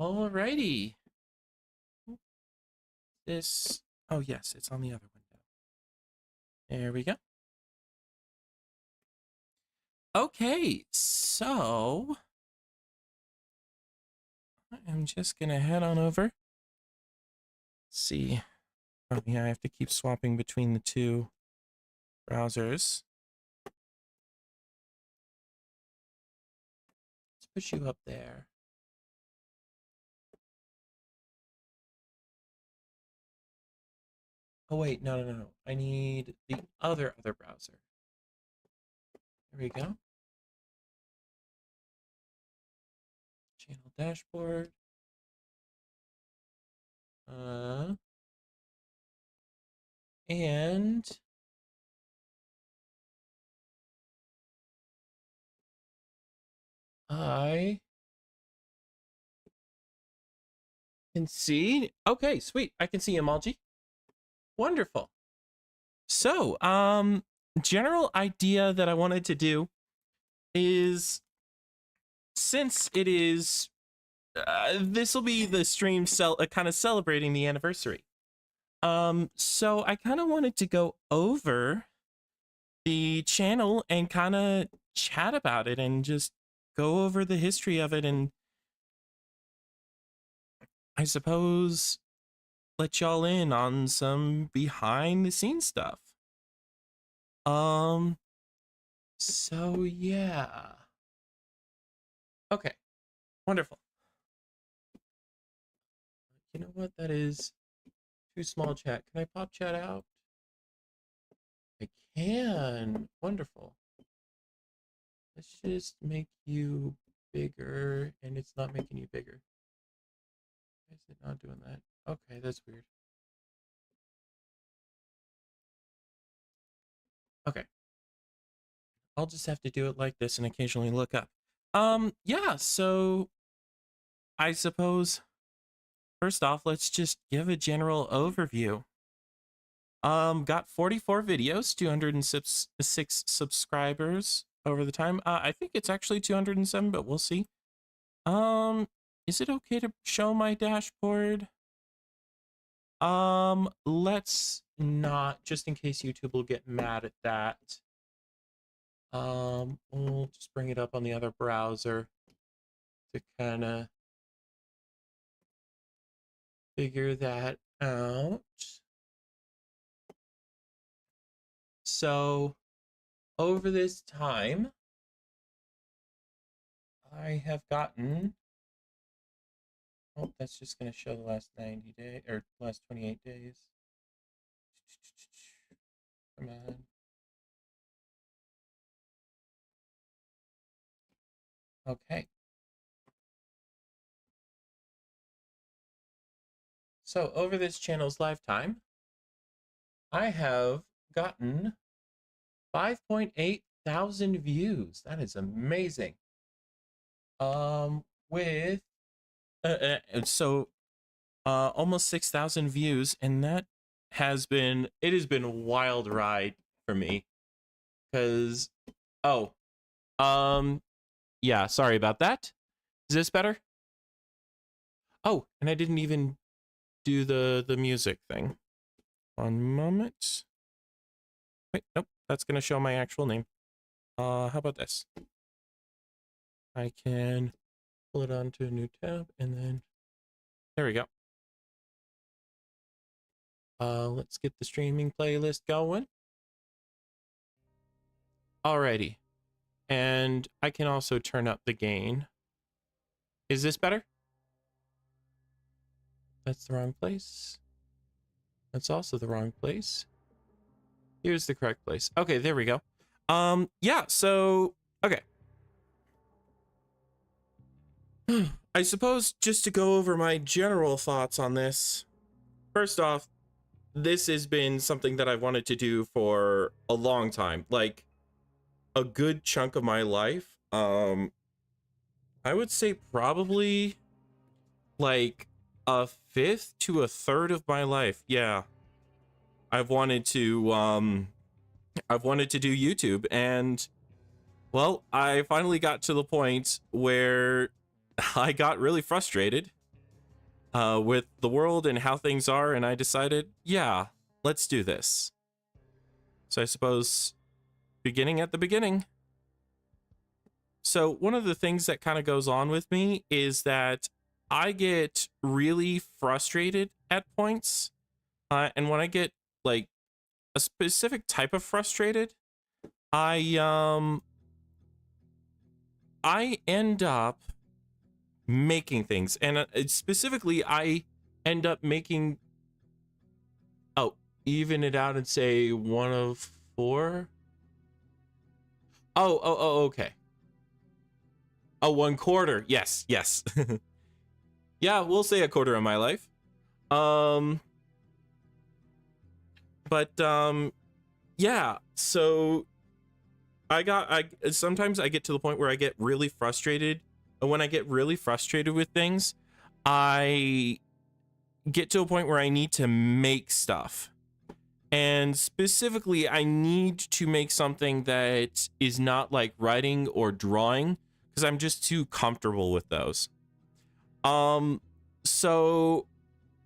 Alrighty. This, oh yes, it's on the other window. There we go. Okay, so I'm just gonna head on over. Let's see. Oh yeah, I have to keep swapping between the two browsers. Let's push you up there. Oh wait, no. I need the other browser. There we go. Channel dashboard. And I can see. Okay, sweet. I can see emoji. Wonderful. So, general idea that I wanted to do is, since it is, this will be the stream kind of celebrating the anniversary. So I kind of wanted to go over the channel and kind of chat about it and just go over the history of it, and I suppose let y'all in on some behind the scenes stuff. So yeah. Okay. Wonderful. You know what? That is too small chat. Can I pop chat out? I can. Wonderful. Let's just make you bigger, and it's not making you bigger. Why is it not doing that? Okay, that's weird. Okay. I'll just have to do it like this and occasionally look up. Yeah, so I suppose first off, let's just give a general overview. Got 44 videos, 206 subscribers over the time. I think it's actually 207, but we'll see. Is it okay to show my dashboard? Let's not, just in case YouTube will get mad at that. We'll just bring it up on the other browser to kind of figure that out. So over this time, I have gotten, oh, that's just going to show the last 90 days, or last 28 days. Come on. Okay. So over this channel's lifetime, I have gotten 5.8 thousand views. That is amazing. With almost 6,000 views, and that has been a wild ride for me, because yeah, sorry about that. Is this better? Oh, and I didn't even do the music thing. One moment. Wait, nope, that's gonna show my actual name. How about this? I can pull it onto a new tab, and then there we go. Let's get the streaming playlist going. Alrighty. And I can also turn up the gain. Is this better? That's the wrong place. That's also the wrong place. Here's the correct place. Okay, there we go. Yeah, so, okay. I suppose just to go over my general thoughts on this. First off, this has been something that I've wanted to do for a long time, like a good chunk of my life. I would say probably like a fifth to a third of my life. Yeah. I've wanted to do YouTube, and well, I finally got to the point where I got really frustrated with the world and how things are, and I decided, yeah, let's do this. So I suppose beginning at the beginning. So one of the things that kind of goes on with me is that I get really frustrated at points. And when I get like a specific type of frustrated, I end up making things, and specifically I end up making, oh, even it out and say 1 of 4. Oh, okay. Oh, 1/4. Yes. Yeah, we'll say 1/4 of my life. Yeah, so I sometimes I get to the point where I get really frustrated. And when I get really frustrated with things, I get to a point where I need to make stuff. And specifically, I need to make something that is not like writing or drawing, because I'm just too comfortable with those. So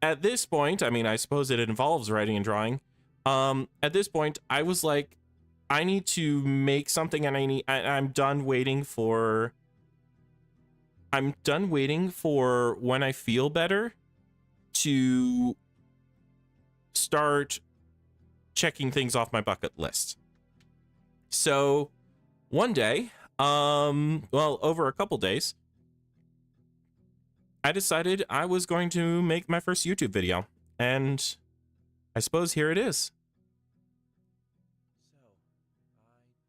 at this point, I mean, I suppose it involves writing and drawing. At this point, I was like, I need to make something, and I'm done waiting for when I feel better to start checking things off my bucket list. So one day, well, over a couple days, I decided I was going to make my first YouTube video, and I suppose here it is. So, I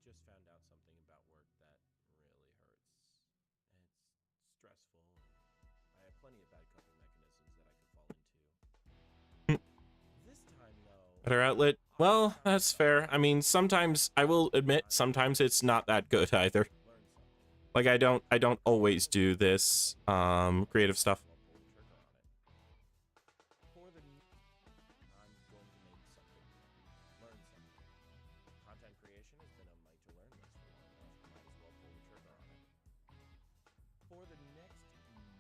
just found out something about work that really hurts. It's stressful. I have plenty of bad coping mechanisms that I could fall into. This time, though, better outlet. Well, that's fair. I mean, sometimes I will admit, sometimes it's not that good either. Like I don't always do this creative stuff. For the next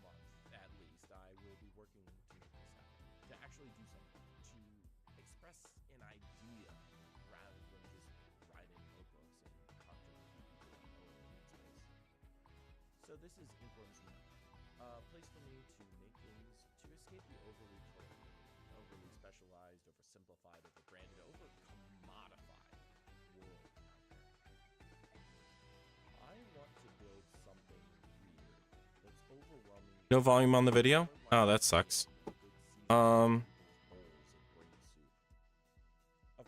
month, at least, I will be working to make this happen. To actually do something. To express an idea rather than just write in notebooks and talk to people I know in space. So this is Inkwyrm'sStage, a place for me to make things to escape the overly colored, overly specialized, oversimplified, overbranded, over-commodified world out there. I want to build something weird that's overwhelming. No volume on the video? Oh, that sucks. Of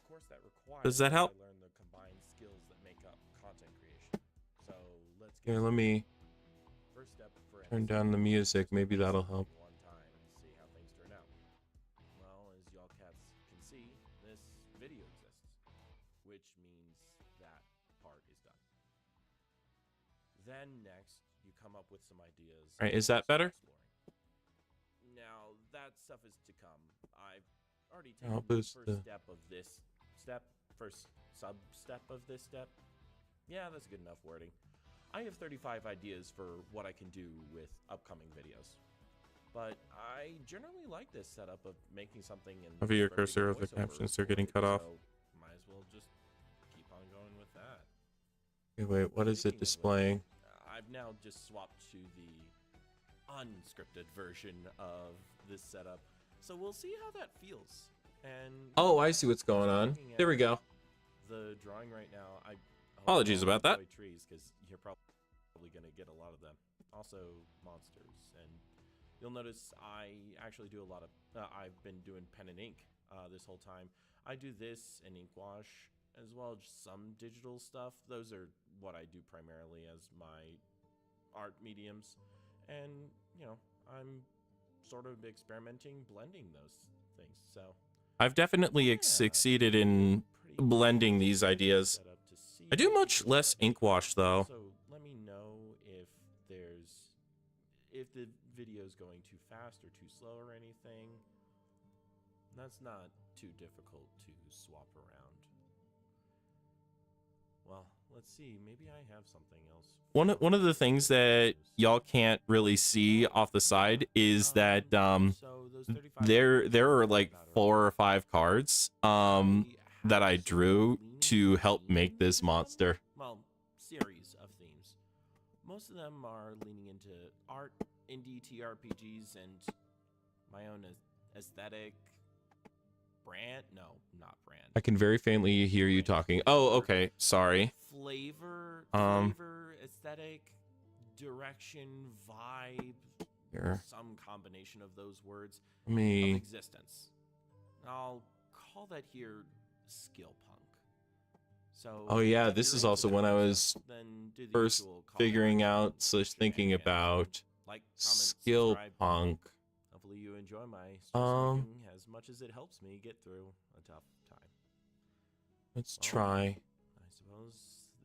course, that requires does that help? I learn the combined skills that make up content creation. So let's get let me first step for turn down the music. Maybe that'll help. One time and see how things turn out. Well, as y'all cats can see, this video exists, which means that part is done. Then next, you come up with some ideas. All right, is that better? Now that stuff is to come. I've already taken the first step of this step, first sub-step of this step. Yeah, that's good enough wording. I have 35 ideas for what I can do with upcoming videos. But I generally like this setup of making something and over your cursor of the captions are getting cut off. So might as well just keep on going with that. Okay, wait, what is it displaying? I've now just swapped to the unscripted version of this setup. So we'll see how that feels. And oh, I see what's going on. There we go. The drawing right now, apologies about that. Trees, because you're probably going to get a lot of them. Also monsters, and you'll notice I actually do a lot of. I've been doing pen and ink this whole time. I do this in ink wash as well as some digital stuff. Those are what I do primarily as my art mediums, and you know I'm sort of experimenting, blending those things. So I've definitely succeeded in blending these ideas. I do much less ink wash though. So let me know if the video's going too fast or too slow or anything. That's not too difficult to swap around. Well, let's see. Maybe I have something else. One of the things that y'all can't really see off the side is that there are like 4 or 5 cards that I drew to help make this monster. Well, series of themes. Most of them are leaning into art, indie TRPGs, and my own aesthetic. Brand? No, not brand. I can very faintly hear you talking. Oh, okay. Sorry. Flavor, aesthetic, direction, vibe. Here. Some combination of those words. Of existence. I'll call that here skill punk. So. Oh yeah, this is also when I was first figuring out, thinking about skill punk. Hopefully you enjoy my making as much as it helps me get through a tough time. Let's try. I suppose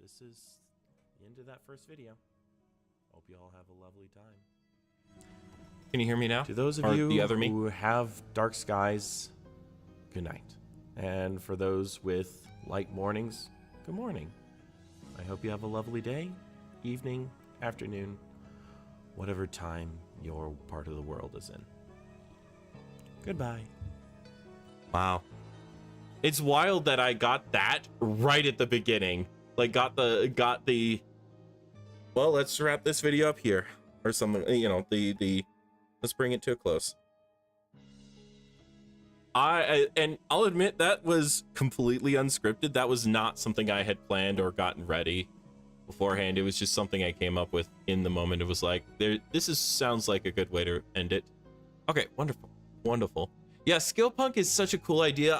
this is the end of that first video. Hope you all have a lovely time. Can you hear me now? To those of you who have dark skies, good night. And for those with light mornings, good morning. I hope you have a lovely day, evening, afternoon, whatever time your part of the world is in. Goodbye. Wow. It's wild that I got that right at the beginning. Like got the well, let's wrap this video up here or something, you know, let's bring it to a close. And I'll admit that was completely unscripted. That was not something I had planned or gotten ready beforehand. It was just something I came up with in the moment. It was like, sounds like a good way to end it. Okay, wonderful. Yeah, skill punk is such a cool idea.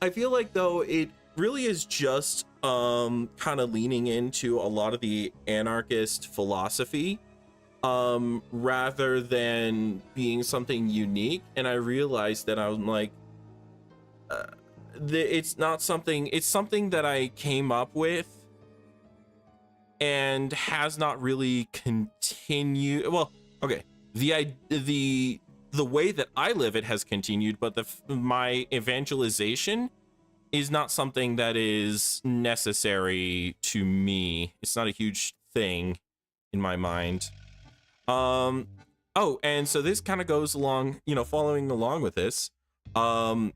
I feel like though it really is just kind of leaning into a lot of the anarchist philosophy rather than being something unique. And I realized that I'm like it's something that I came up with and has not really continued. Well, okay, the way that I live it has continued, but my evangelization is not something that is necessary to me. It's not a huge thing in my mind. Oh, and so this kind of goes along, you know, following along with this. I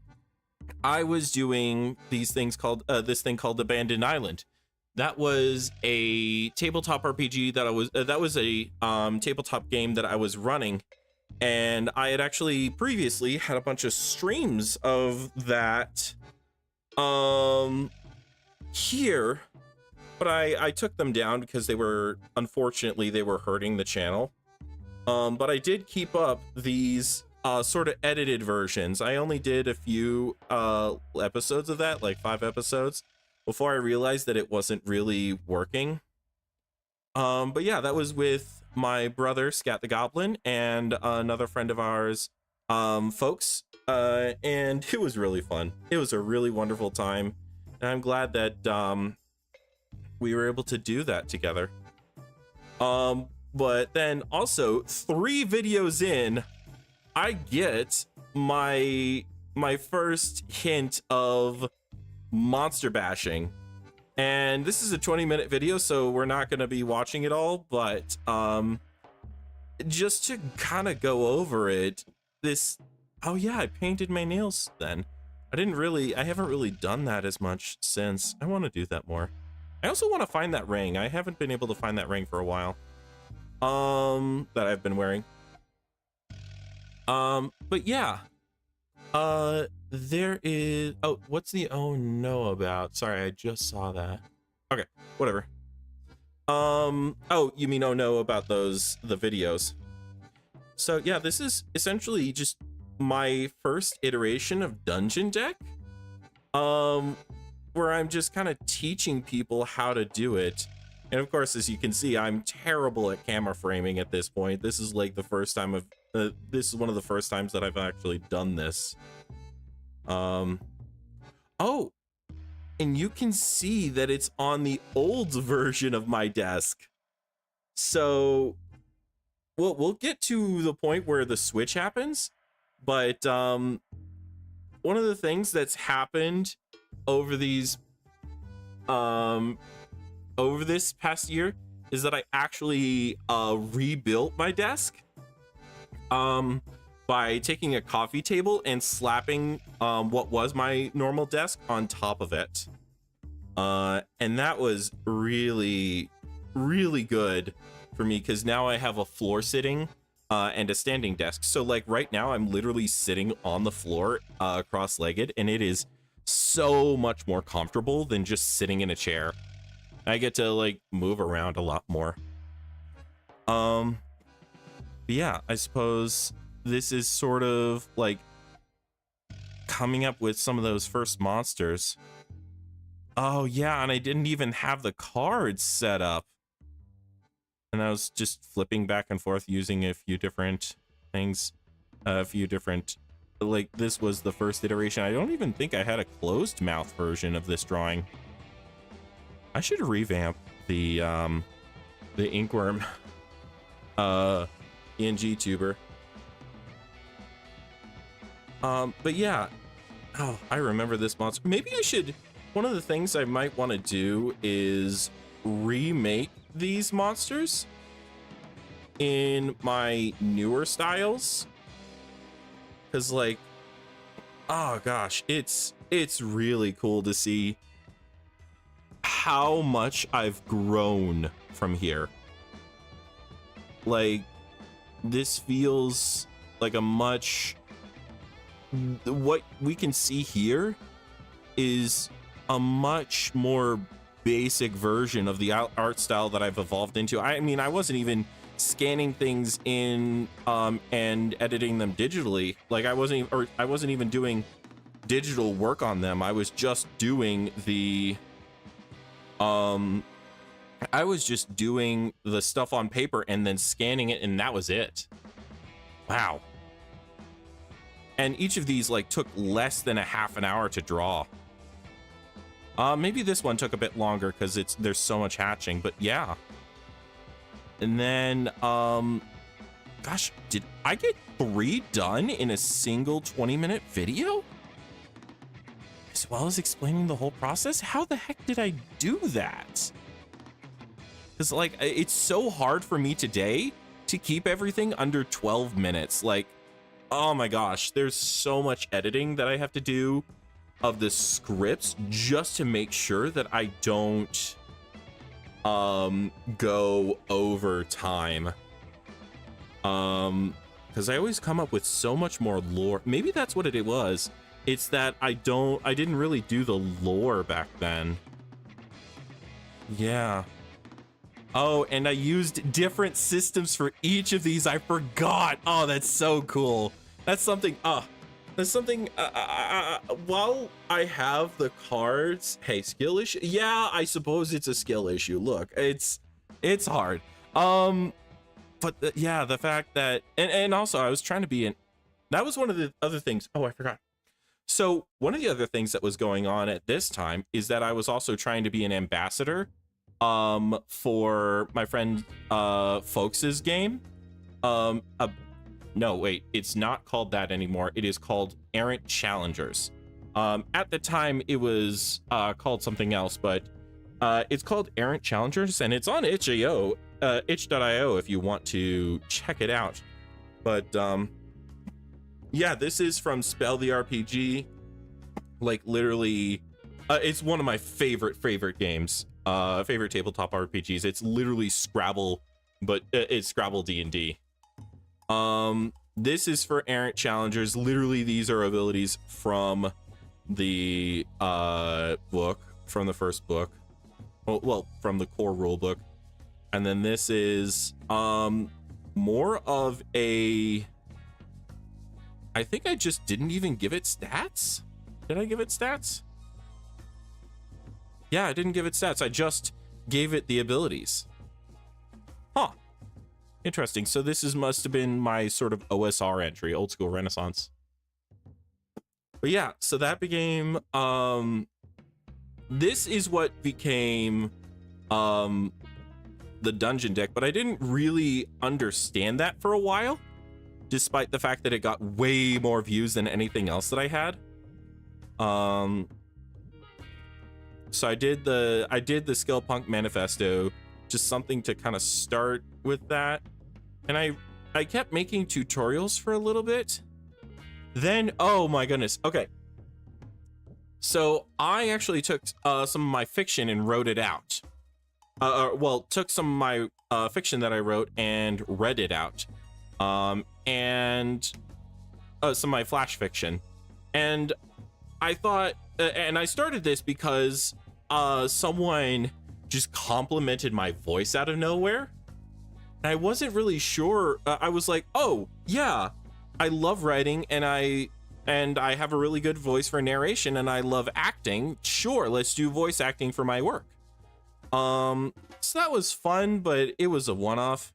was doing this thing called Abandoned Island. That was a tabletop RPG that was a tabletop game that I was running. And I had actually previously had a bunch of streams of that here, but I took them down because unfortunately they were hurting the channel. But I did keep up these sort of edited versions. I only did a few episodes of that, like 5 episodes, before I realized that it wasn't really working. But yeah, that was with my brother Scat the Goblin and another friend of ours, Folks, and it was really fun. It was a really wonderful time, and I'm glad that we were able to do that together. But then also 3 videos in, I get my first hint of monster bashing. And this is a 20-minute video, so we're not going to be watching it all, but just to kind of go over it, oh yeah, I painted my nails then. I haven't really done that as much since. I want to do that more. I also want to find that ring. I haven't been able to find that ring for a while. That I've been wearing. But yeah. There is, oh, what's the oh no about? Sorry, I just saw that. Okay, whatever. Oh, you mean oh no about the videos. So yeah, this is essentially just my first iteration of Dungeon Deck. Where I'm just kind of teaching people how to do it. And of course, as you can see, I'm terrible at camera framing at this point. This is like the first time this is one of the first times that I've actually done this. Oh, and you can see that it's on the old version of my desk. So we'll get to the point where the switch happens, but one of the things that's happened over these over this past year is that I actually rebuilt my desk by taking a coffee table and slapping what was my normal desk on top of it. And that was really, really good for me because now I have a floor sitting and a standing desk. So like right now I'm literally sitting on the floor cross-legged, and it is so much more comfortable than just sitting in a chair. I get to like move around a lot more. But yeah, I suppose this is sort of like coming up with some of those first monsters. Oh yeah, and I didn't even have the cards set up. And I was just flipping back and forth using a few different things, like this was the first iteration. I don't even think I had a closed mouth version of this drawing. I should revamp the Inkwyrm ENG tuber. But yeah, oh, I remember this monster. Maybe I should, one of the things I might want to do is remake these monsters in my newer styles. Cause like, oh gosh, it's really cool to see how much I've grown from here. Like, this feels like a much, what we can see here is a much more basic version of the art style that I've evolved into. I mean, I wasn't even scanning things in and editing them digitally. Like I wasn't even doing digital work on them. I was just doing the stuff on paper and then scanning it, and that was it. Wow. And each of these like took less than a half an hour to draw. Maybe this one took a bit longer because there's so much hatching, but yeah. And then, gosh, did I get 3 done in a single 20-minute video? As well as explaining the whole process? How the heck did I do that? Because, like, it's so hard for me today to keep everything under 12 minutes. Like, oh my gosh, there's so much editing that I have to do of the scripts just to make sure that I don't go over time, because I always come up with so much more lore. Maybe that's what it was. It's that I didn't really do the lore back then. Yeah. Oh, and I used different systems for each of these. I forgot. Oh, that's so cool. That's something while I have the cards, hey, skill issue. Yeah, I suppose it's a skill issue. Look, it's hard. But yeah, the fact that, and also I was trying to be that was one of the other things. Oh, I forgot. So one of the other things that was going on at this time is that I was also trying to be an ambassador, for my friend, Folks's game. No, wait, it's not called that anymore. It is called Errant Challengers. At the time, it was called something else, but it's called Errant Challengers, and it's on itch.io if you want to check it out. But yeah, this is from Spell the RPG. Like, literally, it's one of my favorite games, favorite tabletop RPGs. It's literally Scrabble, but it's Scrabble D&D. This is for Errant Challengers. Literally, these are abilities from the book, from the first book. Well, from the core rule book. And then this is more of a, I think I just didn't even give it stats. Did I give it stats? Yeah, I didn't give it stats. I just gave it the abilities. Huh. Interesting. So this must have been my sort of OSR entry, old school Renaissance. But yeah, so that became, this is what became the dungeon deck, but I didn't really understand that for a while, despite the fact that it got way more views than anything else that I had. So I did the Skill Punk Manifesto, just something to kind of start with that. And I kept making tutorials for a little bit. Then, oh my goodness. Okay. So I actually took some of my fiction and wrote it out. Well, took some of my fiction that I wrote and read it out. And some of my flash fiction. And I thought, and I started this because someone just complimented my voice out of nowhere. And I wasn't really sure. I was like, oh yeah, I love writing and I have a really good voice for narration and I love acting. Sure, let's do voice acting for my work. So that was fun, but it was a one-off.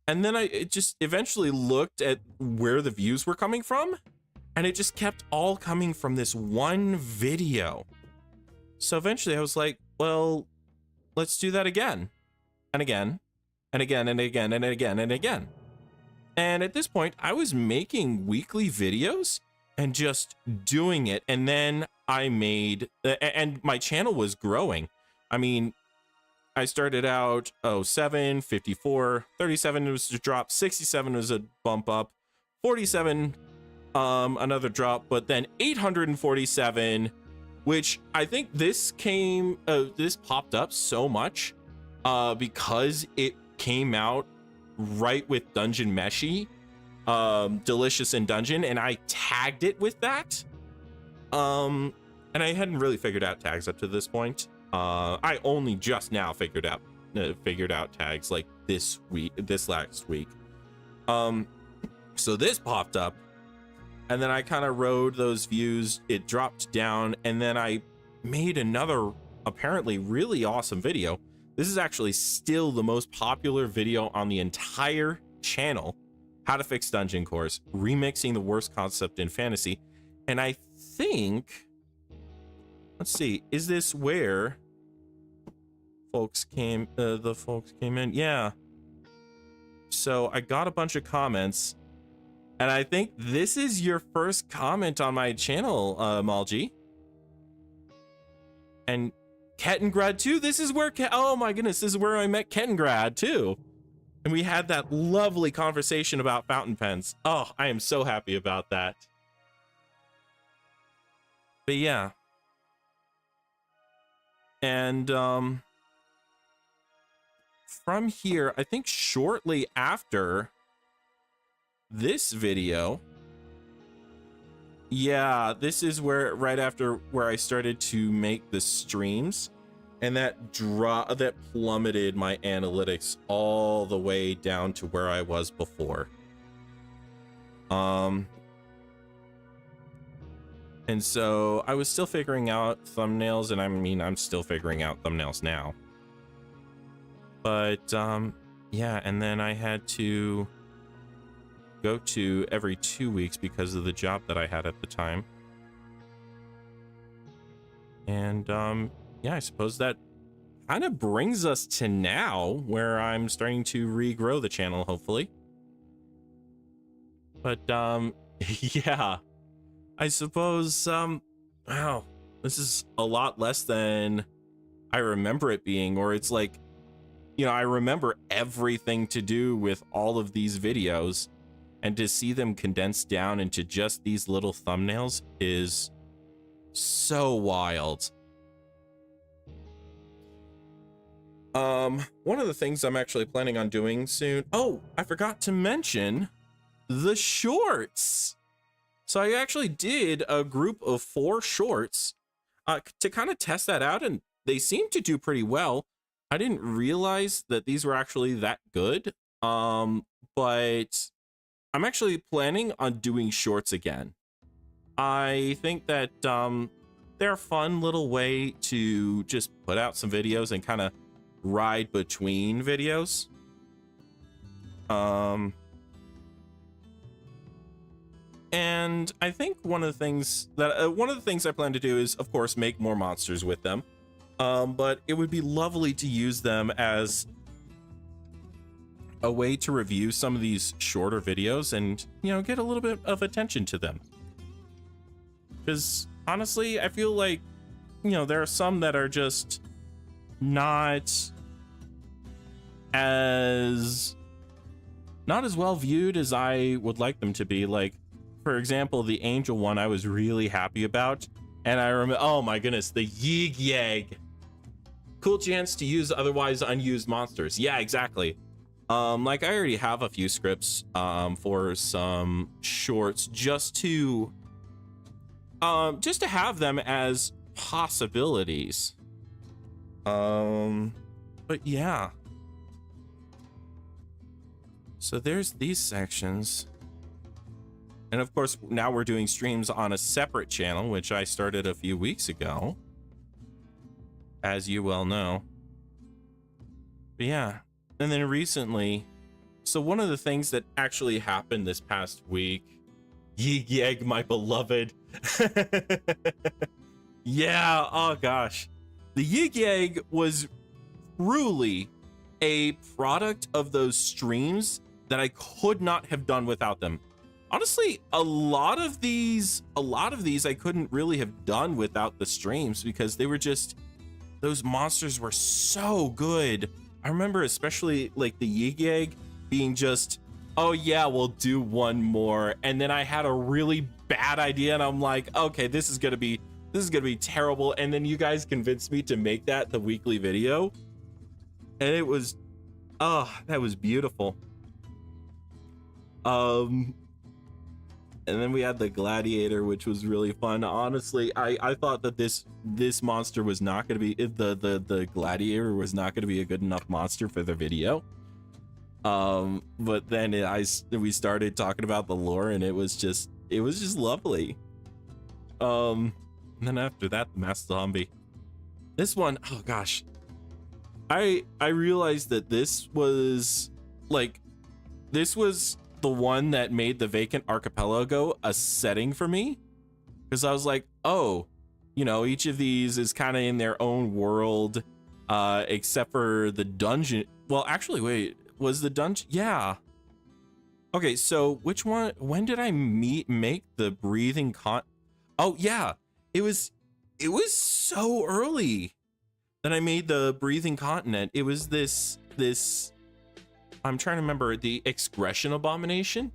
And then it just eventually looked at where the views were coming from, and it just kept all coming from this one video. So eventually I was like, well, let's do that again and again and again and again and again and again. And at this point I was making weekly videos and just doing it. And then I made, and my channel was growing. I mean, I started out 07, 54, 37 was a drop, 67 was a bump up, 47 another drop, but then 847, which I think this popped up so much because it came out right with Dungeon Meshi, Delicious in Dungeon, and I tagged it with that. And I hadn't really figured out tags up to this point. I only just now figured out tags like this last week. So this popped up, and then I kind of rode those views. It dropped down, and then I made another apparently really awesome video. This is actually still the most popular video on the entire channel. How to fix dungeon cores, remixing the worst concept in fantasy. And I think, let's see, is this where the folks came in? Yeah. So I got a bunch of comments, and I think this is your first comment on my channel, Malji. And Kettengrad too. This is where, oh my goodness, this is where I met Kettengrad too. And we had that lovely conversation about fountain pens. Oh, I am so happy about that. But yeah. And from here, I think shortly after this video, yeah, this is where, right after where I started to make the streams, and that plummeted my analytics all the way down to where I was before. And so I was still figuring out thumbnails, and I mean, I'm still figuring out thumbnails now. But yeah, and then I had to go to every 2 weeks because of the job that I had at the time. And yeah, I suppose that kind of brings us to now, where I'm starting to regrow the channel, hopefully. But yeah, I suppose wow, this is a lot less than I remember it being, or it's like, you know, I remember everything to do with all of these videos, and to see them condensed down into just these little thumbnails is so wild. One of the things I'm actually planning on doing soon, oh, I forgot to mention the shorts. So I actually did a group of 4 shorts to kind of test that out, and they seem to do pretty well. I didn't realize that these were actually that good, but I'm actually planning on doing shorts again. I think that they're a fun little way to just put out some videos and kind of ride between videos. And I think one of the things I plan to do is, of course, make more monsters with them. But it would be lovely to use them as a way to review some of these shorter videos and, you know, get a little bit of attention to them. Because honestly, I feel like there are some that are just not as well viewed as I would like them to be. Like, for example, the Angel one I was really happy about. And I remember, oh my goodness, the Yig Yag. Cool chance to use otherwise unused monsters. Yeah, exactly. Like I already have a few scripts for some shorts just to have them as possibilities. But yeah. So there's these sections. And of course, now we're doing streams on a separate channel, which I started a few weeks ago, as you well know. But yeah, and then recently, so one of the things that actually happened this past week, Yig Yag, my beloved. Yeah, oh gosh. The Yig Yag was truly a product of those streams that I could not have done without them. Honestly, a lot of these I couldn't really have done without the streams because they were just, those monsters were so good. I remember especially like the Yig Yag being just, oh yeah, we'll do one more. And then I had a really bad idea and I'm like, okay, this is gonna be terrible. And then you guys convinced me to make that the weekly video. And it was, oh, that was beautiful. And then we had the Gladiator, which was really fun. Honestly, I thought that this monster was not going to be, the Gladiator was not going to be a good enough monster for the video. But then we started talking about the lore and it was just lovely. And then after that, the Masked Zombie. This one, oh gosh. I realized that this was the one that made the Vacant Archipelago a setting for me, because I was like, oh, each of these is kind of in their own world, except for the dungeon. Well, actually, wait, was the dungeon? Yeah. Okay, so which one? When did I make the breathing Oh yeah, it was so early that I made the breathing continent. It was this. I'm trying to remember, the Excretion Abomination?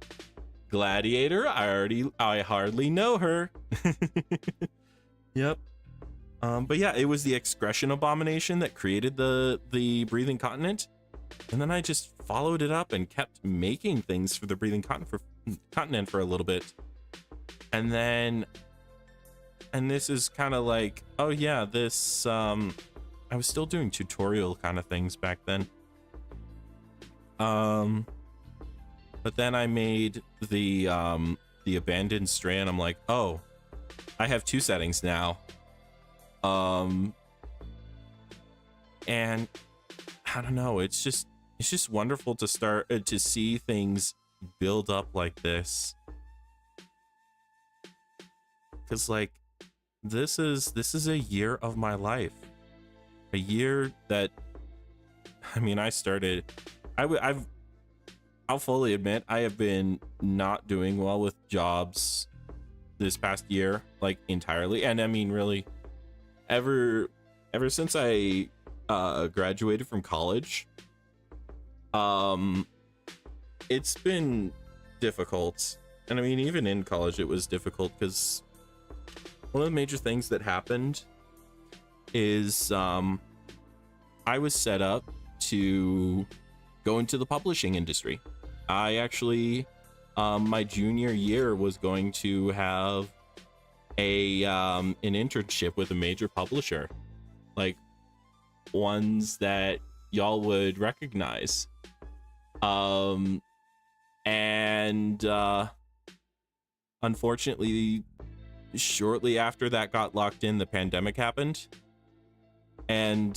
Gladiator, I hardly know her. Yep. But yeah, it was the Excretion Abomination that created the breathing continent. And then I just followed it up and kept making things for the breathing continent for a little bit. And then, and this is kind of like, oh yeah, this, I was still doing tutorial kind of things back then. But then I made the Abandoned Strand. I'm like, oh, I have two settings now. And I don't know, it's just wonderful to start to see things build up like this. Cause like, this is a year of my life, a year that, I mean, I started, I'll fully admit I have been not doing well with jobs this past year, like entirely. And I mean, really, ever since I graduated from college, it's been difficult. And I mean, even in college, it was difficult because one of the major things that happened is I was set up to go into the publishing industry. I actually, my junior year was going to have an internship with a major publisher, like ones that y'all would recognize. And unfortunately, shortly after that got locked in, the pandemic happened, and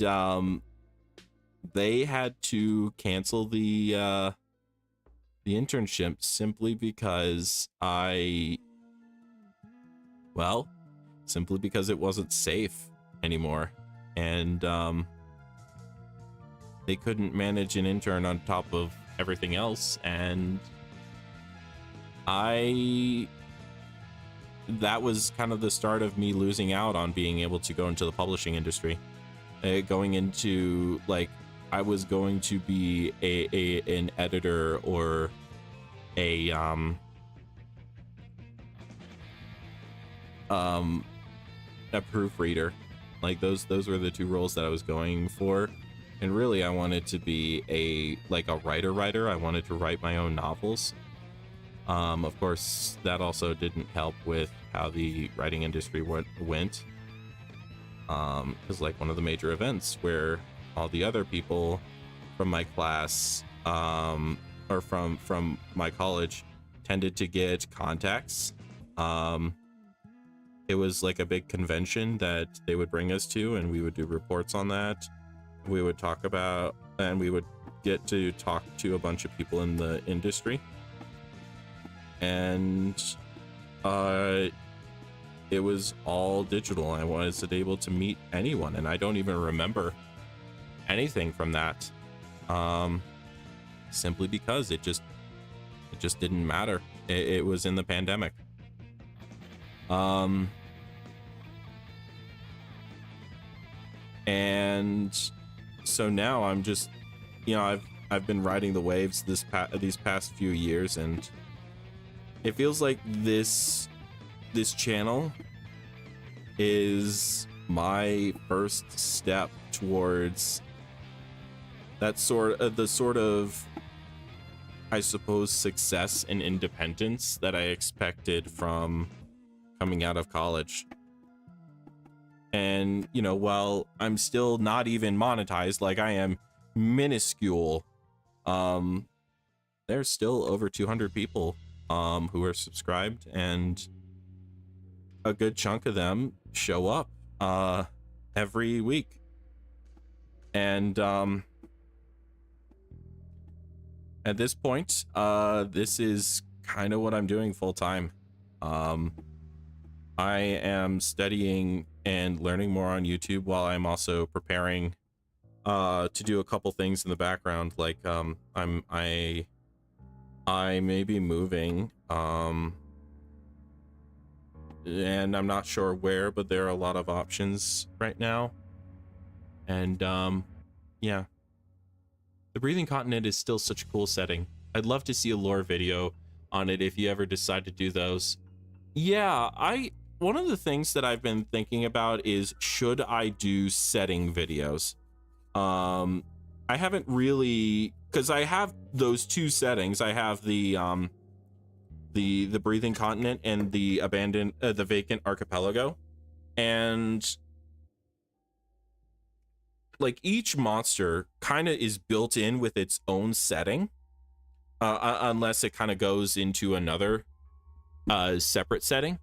they had to cancel the internship simply because simply because it wasn't safe anymore, and they couldn't manage an intern on top of everything else. And that was kind of the start of me losing out on being able to go into the publishing industry. Going into, like, I was going to be an editor or a proofreader. Like, those were the two roles that I was going for. And really, I wanted to be a writer. I wanted to write my own novels. Of course, that also didn't help with how the writing industry went. Because, like, one of the major events where all the other people from my class, or from my college, tended to get contacts. It was like a big convention that they would bring us to, and we would do reports on that. We would talk about, and we would get to talk to a bunch of people in the industry. And it was all digital. I wasn't able to meet anyone, and I don't even remember anything from that. Simply because it just didn't matter. It was in the pandemic. And so now I'm just, I've been riding the waves these past few years, and it feels like this channel is my first step towards that sort of, I suppose, success and independence that I expected from coming out of college. And, while I'm still not even monetized, like, I am minuscule, there's still over 200 people who are subscribed, and a good chunk of them show up every week. And at this point, this is kind of what I'm doing full time. I am studying and learning more on YouTube while I'm also preparing to do a couple things in the background. Like, I may be moving, and I'm not sure where, but there are a lot of options right now. And yeah, the Breathing Continent is still such a cool setting. I'd love to see a lore video on it if you ever decide to do those. Yeah, one of the things that I've been thinking about is, should I do setting videos? I haven't really, because I have those two settings. I have the Breathing Continent and the the Vacant Archipelago, and like, each monster kind of is built in with its own setting, unless it kind of goes into another separate setting.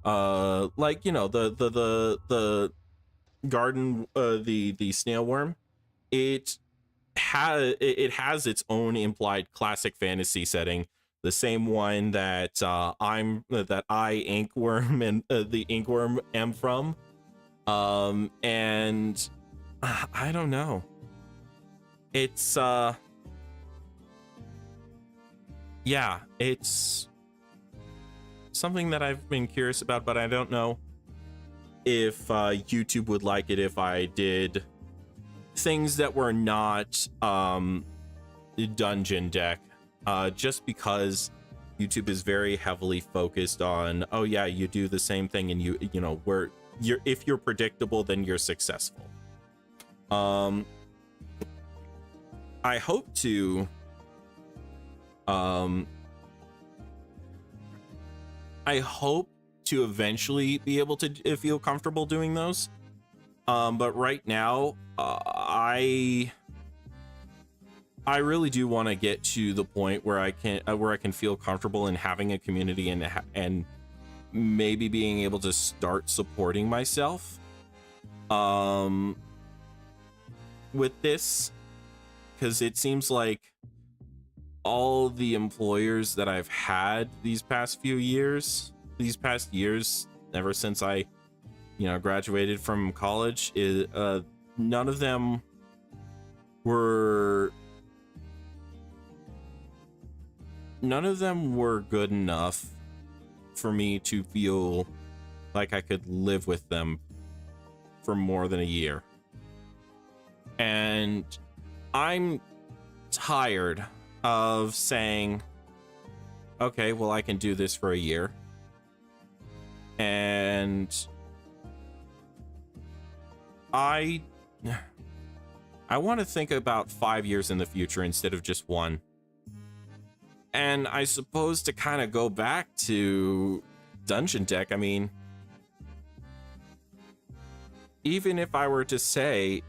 Like, the garden, the snail worm, it has its own implied classic fantasy setting, the same one that I Inkwyrm and the Inkwyrm am from. And I don't know, it's yeah, it's something that I've been curious about, but I don't know if YouTube would like it if I did things that were not dungeon deck, just because YouTube is very heavily focused on, oh yeah, you do the same thing, and if you're predictable, then you're successful. I hope to eventually be able to feel comfortable doing those. But right now, I really do want to get to the point where I can feel comfortable in having a community and maybe being able to start supporting myself with this, because it seems like all the employers that I've had these past years, ever since I graduated from college, none of them were good enough for me to feel like I could live with them for more than a year. And I'm tired of saying, okay, well, I can do this for a year. And I want to think about 5 years in the future instead of just one. And I suppose to kind of go back to Dungeon Deck, I mean, even if I were to say,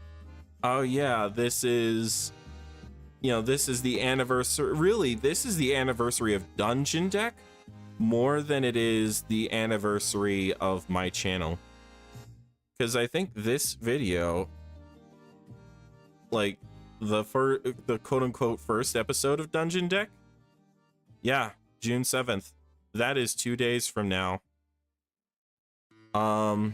oh yeah, this is, you know, this is the anniversary, really, this is the anniversary of Dungeon Deck more than it is the anniversary of my channel. Because I think this video, like the quote-unquote first episode of Dungeon Deck, yeah, June 7th. That is 2 days from now. I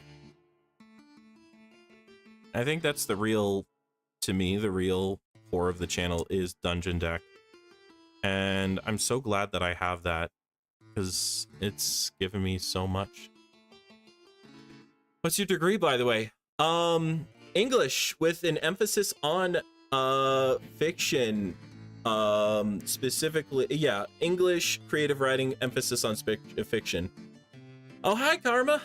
think that's the real, to me, the real core of the channel is Dungeon Deck. And I'm so glad that I have that, because it's given me so much. What's your degree, by the way? English with an emphasis on fiction. Specifically, yeah, English creative writing, emphasis on fiction. Oh, hi, Karma.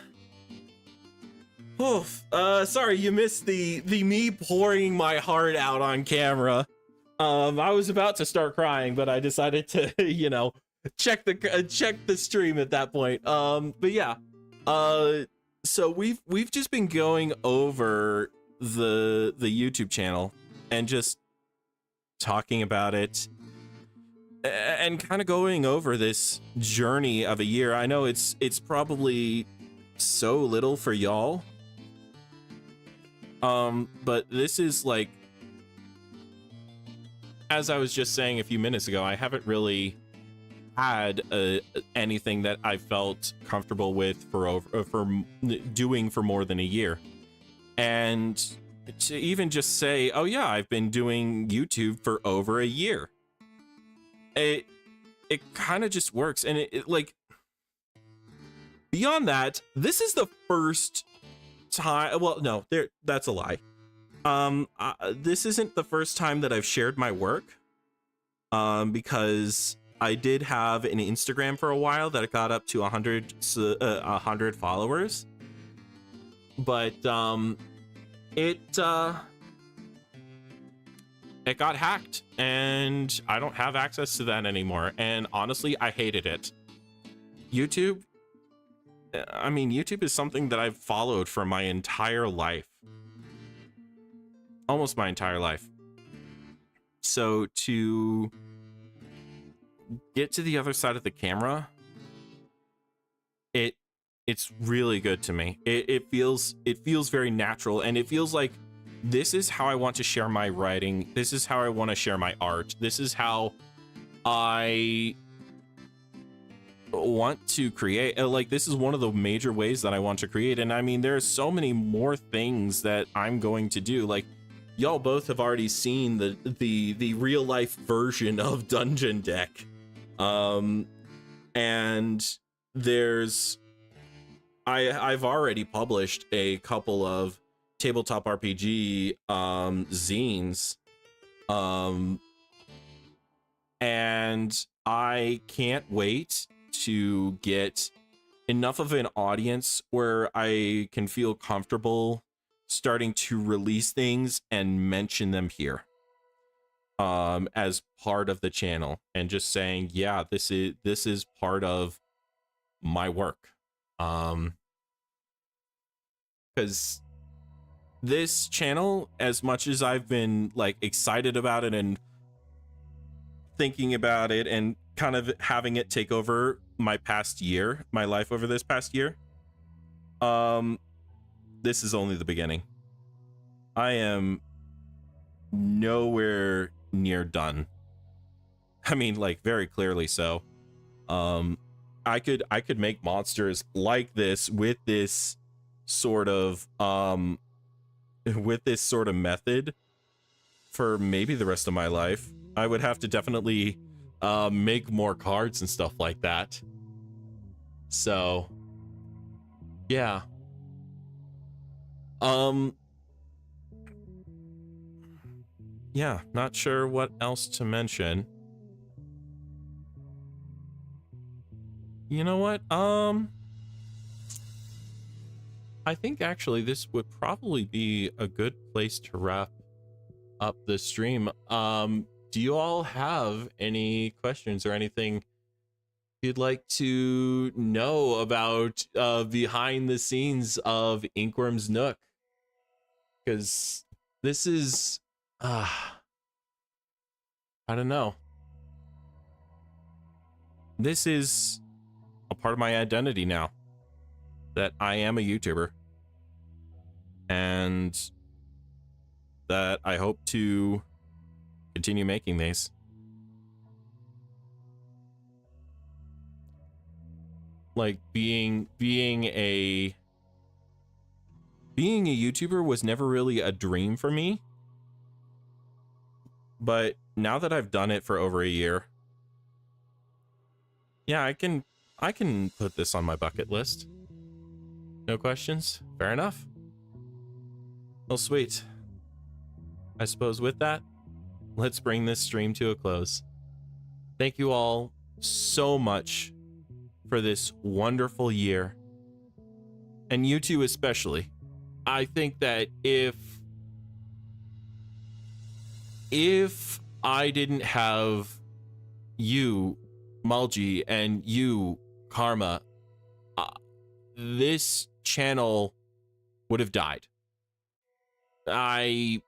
Oof. Sorry you missed the me pouring my heart out on camera. I was about to start crying, but I decided to, you know, check the stream at that point. But yeah, so we've just been going over the YouTube channel and just talking about it and kind of going over this journey of a year. I know it's probably so little for y'all, but this is like, as I was just saying a few minutes ago, I haven't really had anything that I felt comfortable with for doing for more than a year. And to even just say, oh yeah, I've been doing YouTube for over a year, it kind of just works. And it like, beyond that, this is the first time, well, no, that's a lie. This isn't the first time that I've shared my work, because I did have an Instagram for a while that got up to 100 followers, but it got hacked and I don't have access to that anymore. And honestly, I hated it. YouTube, I mean, YouTube is something that I've followed for my entire life. Almost my entire life. So to get to the other side of the camera, it's really good to me. It feels very natural, and it feels like this is how I want to share my writing. This is how I want to share my art. This is how I want to create. Like, this is one of the major ways that I want to create. And I mean, there's so many more things that I'm going to do. Like, y'all both have already seen the real life version of Dungeon Deck. And there's I've already published a couple of tabletop RPG zines, and I can't wait to get enough of an audience where I can feel comfortable starting to release things and mention them here as part of the channel, and just saying, yeah, this is part of my work. Because this channel, as much as I've been like excited about it and thinking about it and kind of having it take over my life over this past year, this is only the beginning. I am nowhere near done. I mean, like, very clearly so. I could make monsters like this with this sort of method for maybe the rest of my life. I would have to definitely make more cards and stuff like that. So, yeah. Um, yeah, not sure what else to mention. You know what? I think actually this would probably be a good place to wrap up the stream. Do you all have any questions or anything you'd like to know about behind the scenes of Inkwyrm's Nook? Because this is I don't know. This is a part of my identity now, that I am a YouTuber, and that I hope to continue making these. Like being a YouTuber was never really a dream for me, but now that I've done it for over a year, yeah, I can put this on my bucket list. No questions? Fair enough. Well, sweet. I suppose with that, let's bring this stream to a close. Thank you all so much for this wonderful year. And you two especially. I think that if I didn't have you, Malji, and you, Karma, this channel would have died. I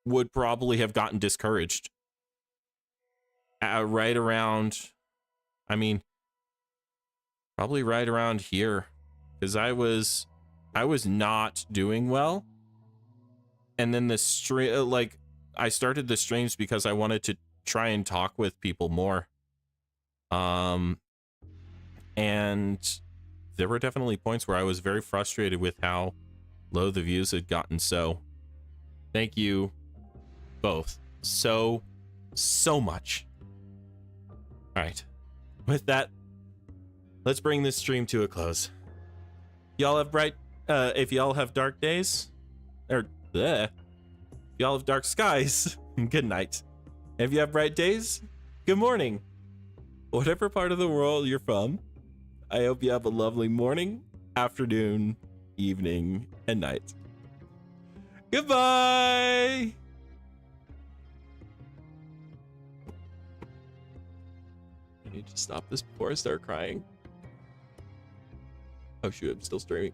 would probably have gotten discouraged right around, I mean, probably right around here, because I was not doing well. And then the stream, like, I started the streams because I wanted to try and talk with people more. And there were definitely points where I was very frustrated with how low the views had gotten. So thank you both so much. All right, with that, let's bring this stream to a close. Y'all have if y'all have dark days, or y'all have dark skies, good night. If you have bright days, good morning. Whatever part of the world you're from, I hope you have a lovely morning, afternoon, evening, and night. Goodbye! I need to stop this before I start crying. Oh shoot, I'm still streaming.